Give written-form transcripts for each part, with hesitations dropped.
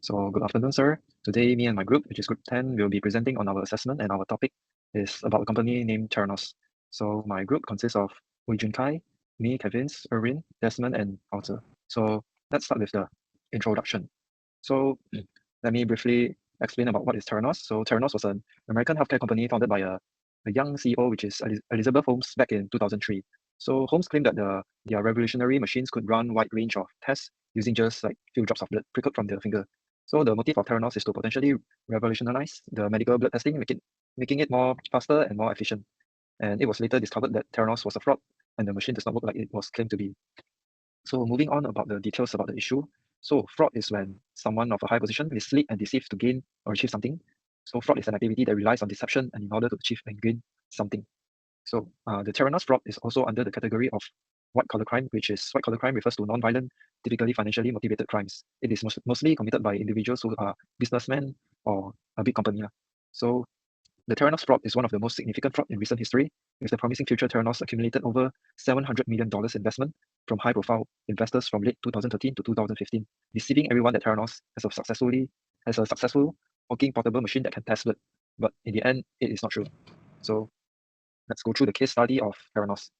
So good afternoon, sir. Today, me and my group, which is Group 10, will be presenting on our assessment, and our topic is about a company named Theranos. So my group consists of Wei Jun Kai, me, Kevin, Erwin, Desmond, and Arthur. So let's start with the introduction. So let me briefly explain about what is Theranos. So Theranos was an American healthcare company founded by a young CEO, which is Elizabeth Holmes, back in 2003. So Holmes claimed that their revolutionary machines could run wide range of tests using just like few drops of blood prickled from the finger. So the motive of Theranos is to potentially revolutionize the medical blood testing, making it more faster and more efficient. And it was later discovered that Theranos was a fraud and the machine does not work like it was claimed to be. So moving on about the details about the issue. So fraud is when someone of a high position mislead and deceive to gain or achieve something. So fraud is an activity that relies on deception and in order to achieve and gain something. So the Theranos fraud is also under the category of white collar crime, which is white collar crime refers to non-violent, typically financially motivated crimes. It is mostly committed by individuals who are businessmen or a big company. So the Theranos fraud is one of the most significant fraud in recent history, with the promising future Theranos accumulated over $700 million investment from high-profile investors from late 2013 to 2015, deceiving everyone that Theranos has a successful working portable machine that can test blood. But in the end, it is not true. So let's go through the case study of Theranos.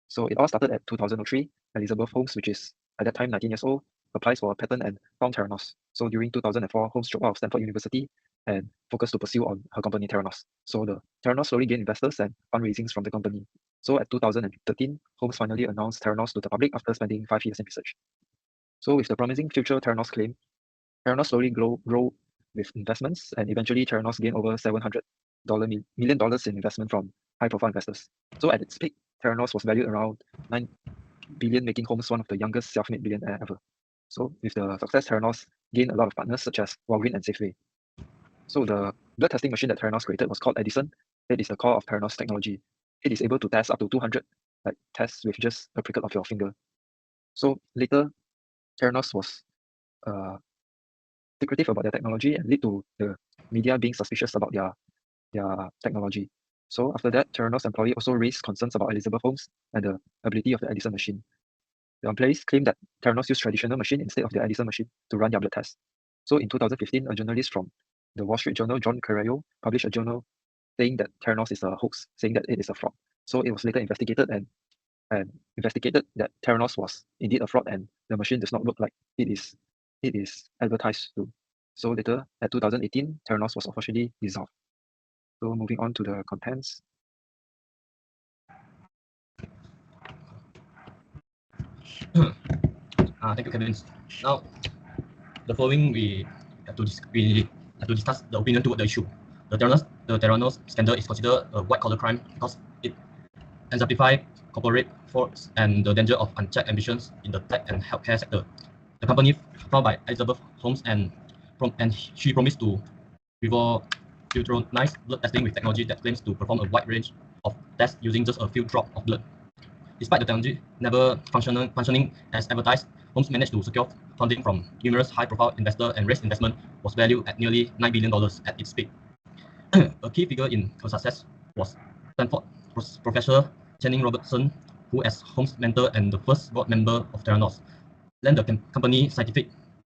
So it all started at 2003. Elizabeth Holmes, which is at that time 19 years old, applies for a patent and found Theranos. So during 2004, Holmes dropped out of Stanford University and focused to pursue on her company Theranos. So the Theranos slowly gained investors and fundraisings from the company. So at 2013, Holmes finally announced Theranos to the public after spending 5 years in research. So with the promising future Theranos claim, Theranos slowly grow with investments, and eventually Theranos gained over $700 million in investment from high-profile investors. So at its peak, Theranos was valued around $9 billion, making Holmes one of the youngest self-made billionaire ever. So with the success, Theranos gained a lot of partners such as Walgreens and Safeway. So the blood testing machine that Theranos created was called Edison. It is the core of Theranos technology. It is able to test up to 200 tests with just a prickle of your finger. So later, Theranos was secretive about their technology and lead to the media being suspicious about their technology. So after that, Theranos employee also raised concerns about Elizabeth Holmes and the ability of the Edison machine. The employees claimed that Theranos used traditional machine instead of the Edison machine to run their blood tests. So in 2015, a journalist from the Wall Street Journal, John Carreiro, published a journal saying that Theranos is a hoax, saying that it is a fraud. So it was later investigated and investigated that Theranos was indeed a fraud and the machine does not work like it is advertised to. So later, at 2018, Theranos was officially dissolved. So moving on to the contents. Thank you, Kevin. Now, the following we have to discuss the opinion toward the issue. The Theranos scandal is considered a white-collar crime because it exemplifies corporate frauds and the danger of unchecked ambitions in the tech and healthcare sector. The company, founded by Elizabeth Holmes, and she promised to revolutionize blood testing with technology that claims to perform a wide range of tests using just a few drops of blood. Despite the technology never functioning as advertised, Holmes managed to secure funding from numerous high-profile investors and raised investment was valued at nearly $9 billion at its peak. A key figure in her success was Stanford Professor Channing Robertson, who as Holmes' mentor and the first board member of Theranos, lent the company scientific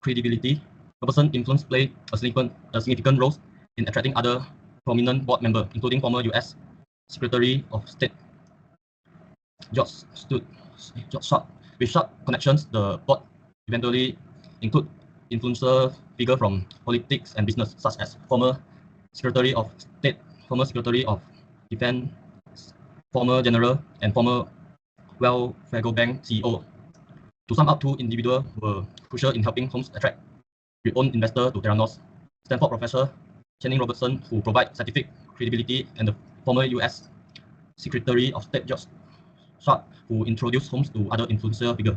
credibility. Robertson's influence played a significant role in attracting other prominent board members, including former U.S. Secretary of State George Short. With Short connections, the board eventually include influencer figures from politics and business, such as former Secretary of State, former Secretary of Defense, former General, and former Wells Fargo Bank CEO. To sum up, two individuals were crucial in helping Holmes attract renowned investors to Theranos. Stanford Professor Channing Robertson, who provides scientific credibility, and the former U.S. Secretary of State George Short, who introduced Holmes to other influential figures.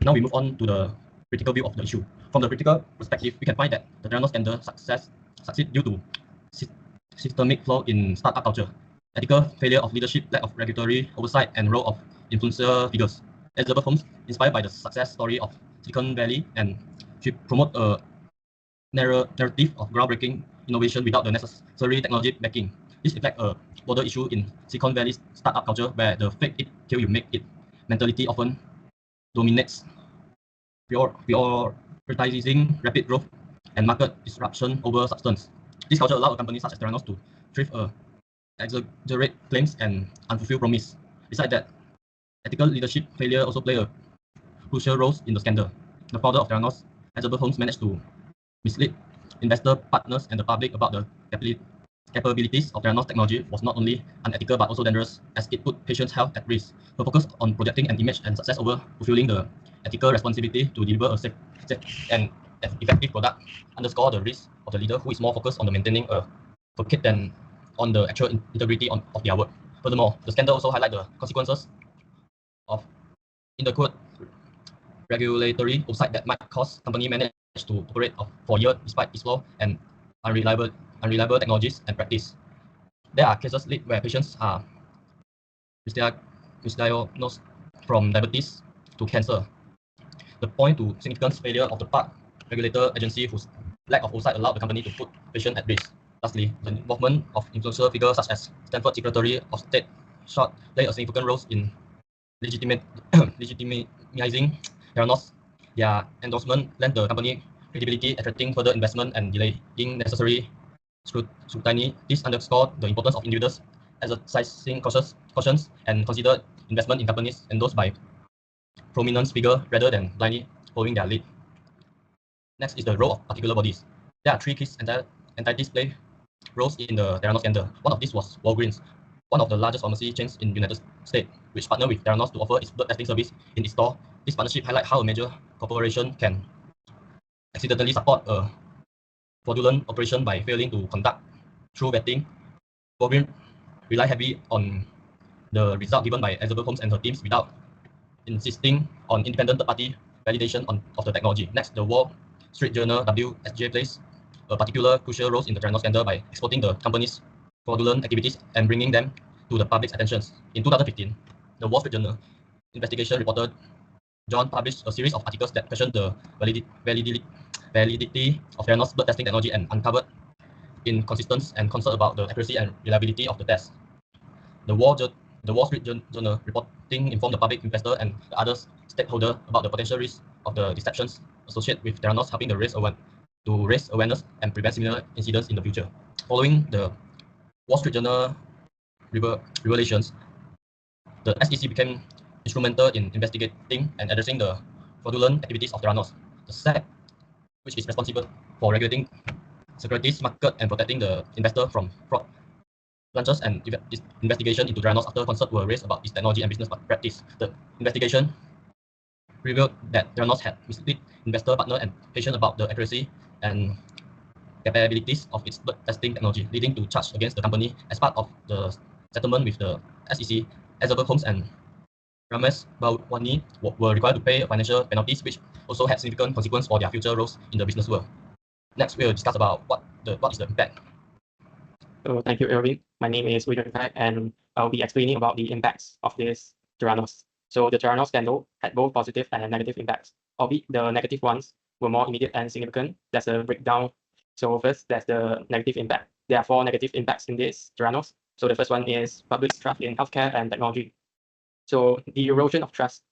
Now we move on to the critical view of the issue. From the critical perspective, we can find that the Theranos scandal succeed due to systemic flaw in startup culture, ethical failure of leadership, lack of regulatory oversight, and role of influential figures. Elizabeth Holmes, inspired by the success story of Silicon Valley, and she promoted a narrative of groundbreaking innovation without the necessary technology backing. This reflects a broader issue in Silicon Valley's startup culture, where the fake it till you make it mentality often dominates prioritizing rapid growth and market disruption over substance. This culture allowed companies such as Theranos to thrive, exaggerate claims and unfulfilled promise. Besides that, ethical leadership failure also played a crucial role in the scandal. The founder of Theranos, Elizabeth Holmes, managed to mislead investor partners and the public about the capabilities of Theranos technology was not only unethical but also dangerous, as it put patients' health at risk. Her focus on projecting an image and success over fulfilling the ethical responsibility to deliver a safe and effective product underscore the risk of the leader who is more focused on the maintaining a facade than on the actual integrity of their work. Furthermore, the scandal also highlight the consequences of inadequate regulatory oversight that might cause company manage to operate for years despite its flaw and unreliable technologies and practice. There are cases where patients are misdiagnosed from diabetes to cancer. The point to significant failure of the part regulator agency whose lack of oversight allowed the company to put patients at risk. Lastly, the involvement of influential figures such as Stanford Secretary of State Short played a significant role in legitimizing Theranos. Their endorsement lent the company credibility, attracting further investment and delaying necessary scrutiny. This underscored the importance of individuals exercising cautions and considered investment in companies endorsed by prominent figures rather than blindly following their lead. Next is the role of particular bodies. There are three key entities play roles in the Theranos scandal. One of these was Walgreens, one of the largest pharmacy chains in the United States, which partnered with Theranos to offer its blood testing service in its store. This partnership highlights how a major corporation can accidentally support a fraudulent operation by failing to conduct true vetting. Walgreens rely heavily on the result given by Elizabeth Holmes and her teams without insisting on independent third-party validation of the technology. Next, the Wall Street Journal (WSJ) plays a particular crucial role in the Theranos scandal by exposing the company's fraudulent activities and bringing them to the public's attention. In 2015, the Wall Street Journal investigation reporter John published a series of articles that questioned the validity of Theranos blood testing technology and uncovered inconsistencies and concern about the accuracy and reliability of the test. The Wall Street Journal reporting informed the public, investor, and the other stakeholders about the potential risks of the deceptions associated with Theranos, helping to raise awareness and prevent similar incidents in the future. Following the Wall Street Journal revelations, the SEC became instrumental in investigating and addressing the fraudulent activities of Theranos. The SEC, which is responsible for regulating securities market and protecting the investor from fraud, launches an investigation into Theranos after concerns were raised about its technology and business practice. The investigation revealed that Theranos had misled investor, partner, and patient about the accuracy and capabilities of its blood testing technology, leading to charge against the company. As part of the settlement with the SEC, Elizabeth Holmes and Ramesh Bhawani were required to pay financial penalties, which also had significant consequences for their future roles in the business world. Next, we'll discuss about what is the impact. So thank you, Erwin. My name is William and I'll be explaining about the impacts of this Theranos. So the Theranos scandal had both positive and negative impacts, albeit the negative ones were more immediate and significant. There's a breakdown. So first, there's the negative impact. There are 4 negative impacts in this Theranos. So the first one is public trust in healthcare and technology. So the erosion of trust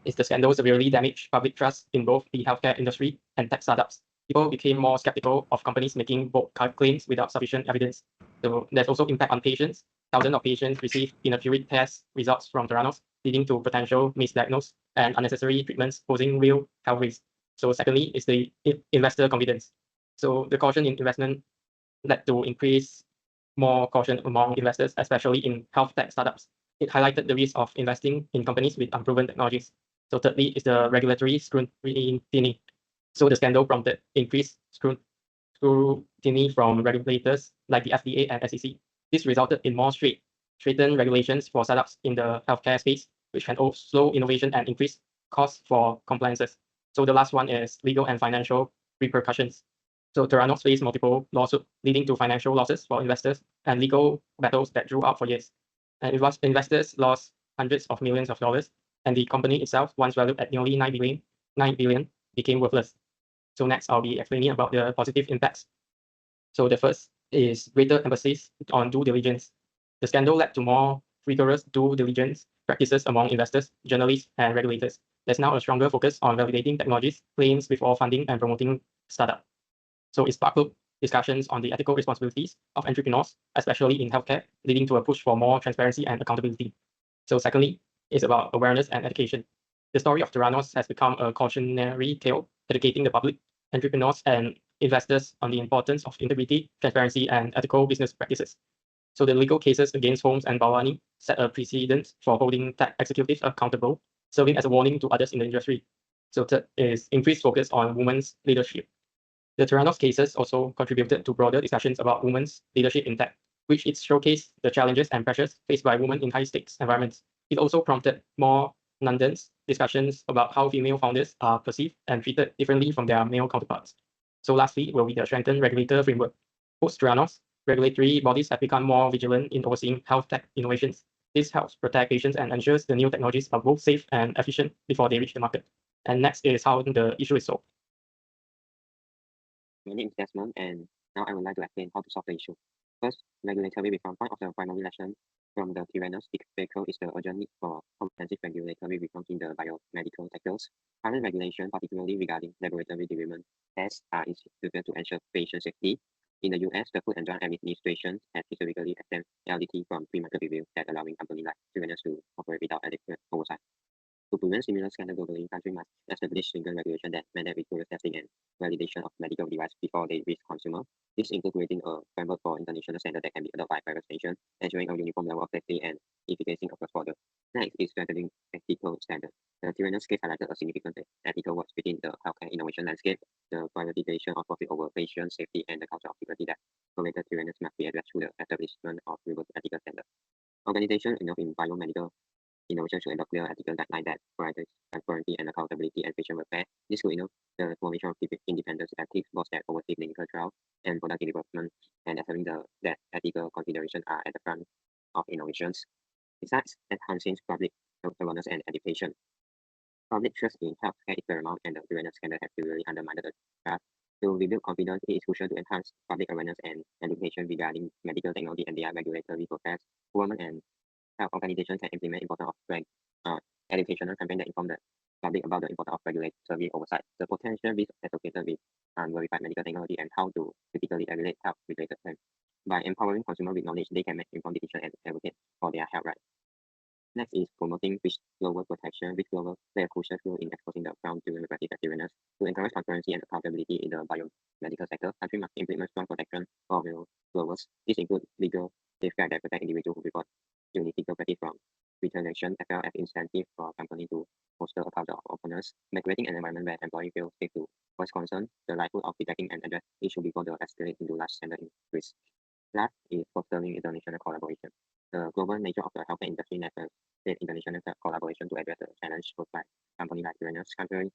is the scandal severely damaged public trust in both the healthcare industry and tech startups. People became more skeptical of companies making bold claims without sufficient evidence. So there's also impact on patients. Thousands of patients received inaccurate test results from Theranos, leading to potential misdiagnosis and unnecessary treatments posing real health risks. So secondly is the investor confidence. So the caution in investment led to increase more caution among investors, especially in health tech startups. It highlighted the risk of investing in companies with unproven technologies. So thirdly is the regulatory scrutiny. So the scandal prompted increased scrutiny from regulators like the FDA and SEC. This resulted in more straightened regulations for startups in the healthcare space, which can slow innovation and increase costs for compliances. So the last one is legal and financial repercussions. So Theranos faced multiple lawsuits, leading to financial losses for investors and legal battles that drew out for years. And investors lost hundreds of millions of dollars, and the company itself, once valued at nearly $9 billion, became worthless. So next, I'll be explaining about the positive impacts. So the first is greater emphasis on due diligence. The scandal led to more rigorous due diligence practices among investors, journalists, and regulators. there's now a stronger focus on validating technologies claims before funding and promoting startup. So it sparked discussions on the ethical responsibilities of entrepreneurs, especially in healthcare, leading to a push for more transparency and accountability. So secondly, it's about awareness and education. The story of Theranos has become a cautionary tale, educating the public, entrepreneurs, and investors on the importance of integrity, transparency, and ethical business practices. So the legal cases against Holmes and Balwani set a precedent for holding tech executives accountable, serving as a warning to others in the industry. So third is increased focus on women's leadership. The Theranos cases also contributed to broader discussions about women's leadership in tech, which it showcased the challenges and pressures faced by women in high-stakes environments. It also prompted more nuanced discussions about how female founders are perceived and treated differently from their male counterparts. So lastly will be the strengthened regulator framework. Post-Theranos, regulatory bodies have become more vigilant in overseeing health tech innovations. This helps protect patients and ensures the new technologies are both safe and efficient before they reach the market. And next is how the issue is solved. My name is Desmond, and now I would like to explain how to solve the issue. First, regulatory reform. Point of the primary lesson from the Theranos vehicle is the urgent need for comprehensive regulatory reforms in the biomedical sectors. Current regulation, particularly regarding laboratory development tests, are instituted to ensure patient safety. In the US, the Food and Drug Administration has historically extended LDT from pre-market review that allowing companies like Theranos to operate without adequate oversight. To prevent similar scandal globally, countries must establish single regulation that mandate rigorous testing and validation of medical devices before they reach consumer. This includes creating a framework for international standard that can be adopted by private nations, ensuring a uniform level of safety and efficacy across borders. Next is strengthening ethical standards. The Theranos case highlighted a significant ethical work within the healthcare innovation landscape. The prioritization of profit over patient safety and the culture of security that pervaded Theranos must be addressed through the establishment of rigorous ethical standards. Organizations involved in biomedical innovation should adopt clear ethical guidelines that prioritize transparency and accountability and patient welfare. This could the formation of independent ethics boards that oversee clinical trials and product development, and ensuring that ethical considerations are at the front of innovations. Besides enhancing public awareness and education, public trust in healthcare is paramount, and the Theranos scandal has severely undermined the trust. To rebuild confidence, it is crucial to enhance public awareness and education regarding medical technology and their regulatory process. Government and health organizations can implement important educational campaigns that inform the public about the importance of regulatory oversight, the potential risks associated with unverified medical technology, and how to critically regulate health-related claims. By empowering consumers with knowledge, they can make informed decisions and advocate for their health rights. Next is promoting whistleblower protection. Whistleblowers play a crucial role in exposing the ground during the practice effectiveness. To encourage transparency and accountability in the biomedical sector, countries must implement strong protection for whistleblowers. This includes legal safeguards that protect individuals who report unethical practice from retaliation, as well as incentive for companies to foster a culture of openness, by creating an environment where employees feel safe to voice concern. The likelihood of detecting and address issue before they escalate into large standard increase. Last is fostering international collaboration. The global nature of the healthcare industry necessitates international collaboration to address the challenge posed by companies like Theranos. Countries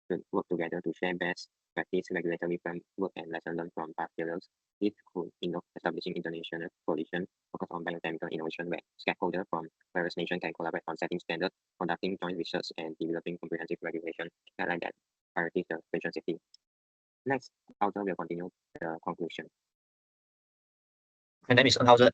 should work together to share best practice, regulatory framework, and lessons learned from past failures. This could involve establishing international coalition focused on biomedical innovation, where stakeholders from various nations can collaborate on setting standards, conducting joint research, and developing comprehensive regulation guidelines that prioritize the patient safety. Next, Hauser will continue the conclusion. My name is Hauser,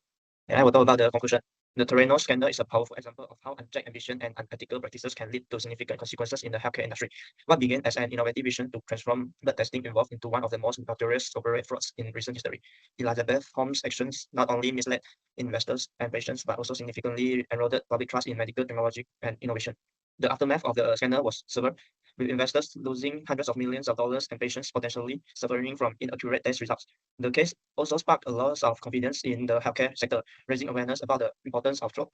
and I will talk about the conclusion. The Theranos scandal is a powerful example of how unchecked ambition and unethical practices can lead to significant consequences in the healthcare industry. What began as an innovative vision to transform blood testing evolved into one of the most notorious corporate frauds in recent history. Elizabeth Holmes' actions not only misled investors and patients, but also significantly eroded public trust in medical technology and innovation. The aftermath of the scandal was severe, with investors losing hundreds of millions of dollars and patients potentially suffering from inaccurate test results. The case also sparked a loss of confidence in the healthcare sector, raising awareness about the importance of drug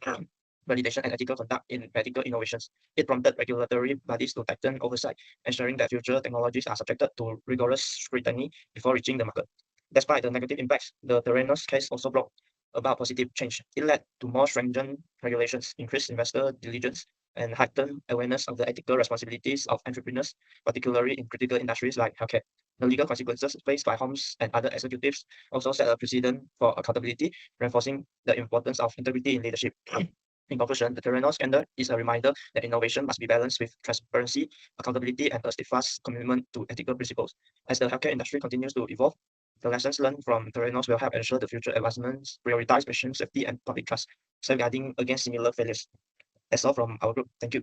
validation and ethical conduct in medical innovations. It prompted regulatory bodies to tighten oversight, ensuring that future technologies are subjected to rigorous scrutiny before reaching the market. Despite the negative impacts, the Theranos case also brought about positive change. It led to more stringent regulations, increased investor diligence, and heightened awareness of the ethical responsibilities of entrepreneurs, particularly in critical industries like healthcare. The legal consequences faced by Holmes and other executives also set a precedent for accountability, reinforcing the importance of integrity in leadership. In conclusion, the Theranos scandal is a reminder that innovation must be balanced with transparency, accountability, and a steadfast commitment to ethical principles. As the healthcare industry continues to evolve, the lessons learned from Theranos will help ensure the future advancements prioritize patient safety and public trust, safeguarding against similar failures. That's all from our group. Thank you.